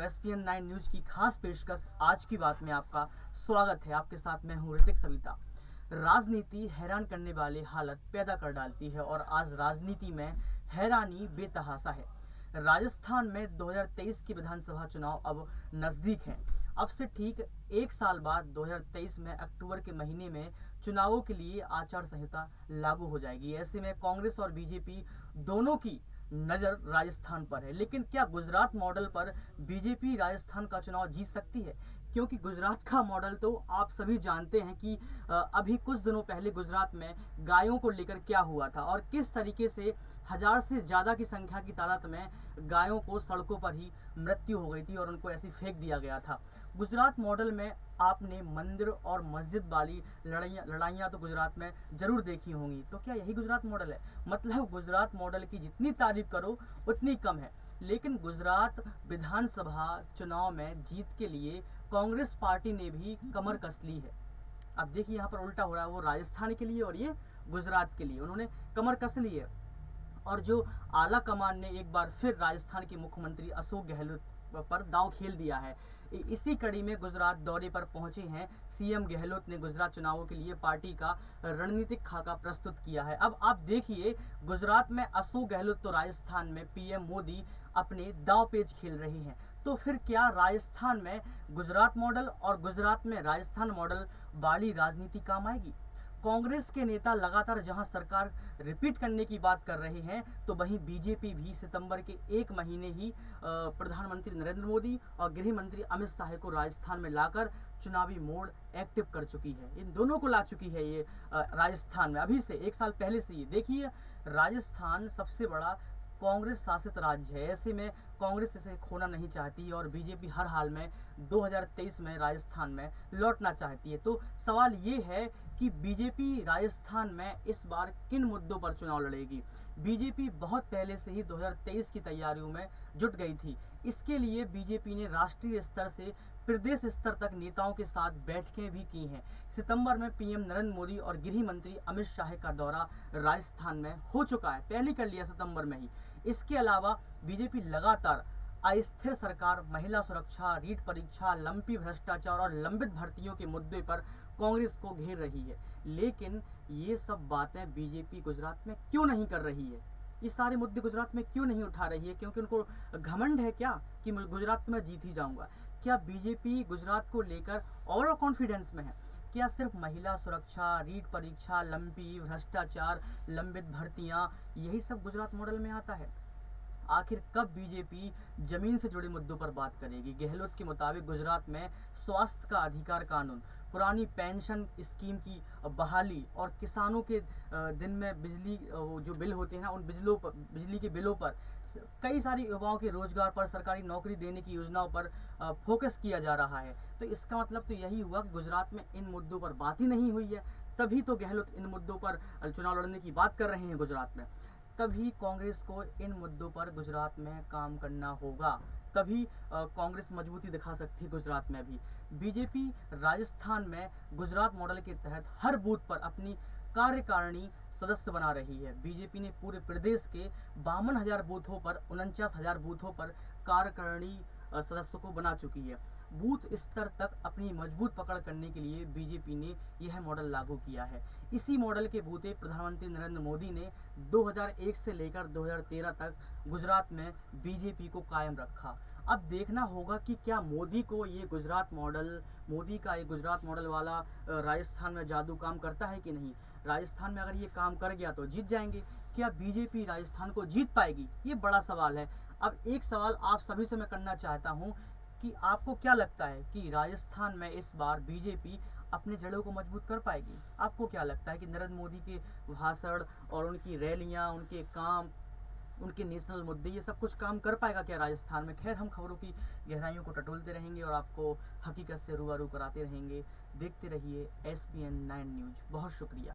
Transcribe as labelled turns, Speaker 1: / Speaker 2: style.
Speaker 1: ESPN 9 news की खास पेशकश आज की बात में आपका स्वागत है। आपके साथ मैं हूं ऋतिक सविता। राजनीति हैरान करने वाली हालत पैदा कर डालती है और आज राजनीति में हैरानी बेतहाशा है। राजस्थान में 2023 की विधानसभा चुनाव अब नजदीक हैं। अब से ठीक एक साल बाद 2023 में अक्टूबर के महीने में चुनावों के लिए आचार संहिता लागू हो जाएगी। ऐसे में कांग्रेस और बीजेपी दोनों की नजर राजस्थान पर है। लेकिन क्या गुजरात मॉडल पर बीजेपी राजस्थान का चुनाव जीत सकती है? क्योंकि गुजरात का मॉडल तो आप सभी जानते हैं कि अभी कुछ दिनों पहले गुजरात में गायों को लेकर क्या हुआ था और किस तरीके से 1000 से ज़्यादा की संख्या की तादाद में गायों को सड़कों पर ही मृत्यु हो गई थी और उनको ऐसे फेंक दिया गया था। गुजरात मॉडल में आपने मंदिर और मस्जिद वाली लड़ाइयाँ तो गुजरात में जरूर देखी होंगी। तो क्या यही गुजरात मॉडल है? मतलब गुजरात मॉडल की जितनी तारीफ करो उतनी कम है। लेकिन गुजरात विधानसभा चुनाव में जीत के लिए कांग्रेस पार्टी ने भी कमर कस ली है। अब देखिए यहाँ पर उल्टा हो रहा है, वो राजस्थान के लिए और ये गुजरात के लिए उन्होंने कमर कस ली है। और जो आला कमान ने एक बार फिर राजस्थान के मुख्यमंत्री अशोक गहलोत पर दांव खेल दिया है। इसी कड़ी में गुजरात दौरे पर पहुंचे हैं सीएम गहलोत ने गुजरात चुनावों के लिए पार्टी का रणनीतिक खाका प्रस्तुत किया है। अब आप देखिए, गुजरात में अशोक गहलोत तो राजस्थान में पीएम मोदी अपने दांव पेच खेल रही हैं। तो फिर क्या राजस्थान में गुजरात मॉडल और गुजरात में राजस्थान मॉडल वाली राजनीति काम आएगी? कांग्रेस के नेता लगातार जहां सरकार रिपीट करने की बात कर रहे हैं, तो वहीं बीजेपी भी सितंबर के एक महीने ही प्रधानमंत्री नरेंद्र मोदी और गृह मंत्री अमित शाह को राजस्थान में लाकर चुनावी मोड एक्टिव कर चुकी है। इन दोनों को ला चुकी है ये राजस्थान में अभी से एक साल पहले से। ये देखिए, राजस्थान सबसे बड़ा कांग्रेस शासित राज्य है। ऐसे में कांग्रेस इसे खोना नहीं चाहती और बीजेपी हर हाल में 2023 में राजस्थान में लौटना चाहती है। तो सवाल ये है कि बीजेपी राजस्थान में इस बार किन मुद्दों पर चुनाव लड़ेगी? बीजेपी बहुत पहले से ही 2023 की तैयारियों में जुट गई थी। इसके लिए बीजेपी ने राष्ट्रीय स्तर से प्रदेश स्तर तक नेताओं के साथ बैठकें भी की हैं। सितंबर में पीएम नरेंद्र मोदी और गृह मंत्री अमित शाह का दौरा राजस्थान में हो चुका है, पहले कर लिया सितंबर में ही। इसके अलावा बीजेपी लगातार अस्थिर सरकार, महिला सुरक्षा, रीट परीक्षा, लंपी भ्रष्टाचार और लंबित भर्तियों के मुद्दे पर कांग्रेस को घेर रही है। लेकिन ये सब बातें बीजेपी गुजरात में क्यों नहीं कर रही है? ये सारे मुद्दे गुजरात में क्यों नहीं उठा रही है? क्योंकि उनको घमंड है क्या कि गुजरात में जीत ही जाऊंगा? क्या बीजेपी गुजरात को लेकर ओवर कॉन्फिडेंस में है? क्या सिर्फ महिला सुरक्षा, रीट परीक्षा, लंपी भ्रष्टाचार, लंबित भर्तियां, यही सब गुजरात मॉडल में आता है? आखिर कब बीजेपी जमीन से जुड़े मुद्दों पर बात करेगी? गहलोत के मुताबिक गुजरात में स्वास्थ्य का अधिकार कानून, पुरानी पेंशन स्कीम की बहाली और किसानों के दिन में बिजली जो बिल होते हैं ना, उन बिजली के बिलों पर, कई सारी युवाओं के रोजगार पर, सरकारी नौकरी देने की योजनाओं पर फोकस किया जा रहा है। तो इसका मतलब तो यही हुआ कि गुजरात में इन मुद्दों पर बात ही नहीं हुई है। तभी तो गहलोत इन मुद्दों पर चुनाव लड़ने की बात कर रहे हैं गुजरात में। तभी कांग्रेस को इन मुद्दों पर गुजरात में काम करना होगा, तभी कांग्रेस मजबूती दिखा सकती है गुजरात में भी। बीजेपी राजस्थान में गुजरात मॉडल के तहत हर बूथ पर अपनी कार्यकारिणी सदस्य बना रही है। बीजेपी ने पूरे प्रदेश के 52,000 बूथों पर 49,000 बूथों पर कार्यकारिणी सदस्यों को बना चुकी है। बूथ स्तर तक अपनी मजबूत पकड़ करने के लिए बीजेपी ने यह मॉडल लागू किया है। इसी मॉडल के बूते प्रधानमंत्री नरेंद्र मोदी ने 2001 से लेकर 2013 तक गुजरात में बीजेपी को कायम रखा। अब देखना होगा कि क्या मोदी का ये गुजरात मॉडल वाला राजस्थान में जादू काम करता है कि नहीं। राजस्थान में अगर ये काम कर गया तो जीत जाएंगे। क्या बीजेपी राजस्थान को जीत पाएगी? ये बड़ा सवाल है। अब एक सवाल आप सभी से मैं करना चाहता हूँ कि आपको क्या लगता है कि राजस्थान में इस बार बीजेपी अपने जड़ों को मजबूत कर पाएगी? आपको क्या लगता है कि नरेंद्र मोदी के भाषण और उनकी रैलियां, उनके काम, उनके नेशनल मुद्दे, ये सब कुछ काम कर पाएगा क्या राजस्थान में? खैर, हम खबरों की गहराइयों को टटोलते रहेंगे और आपको हकीकत से रूबरू कराते रहेंगे। देखते रहिए एसपीएन 9 न्यूज। बहुत शुक्रिया।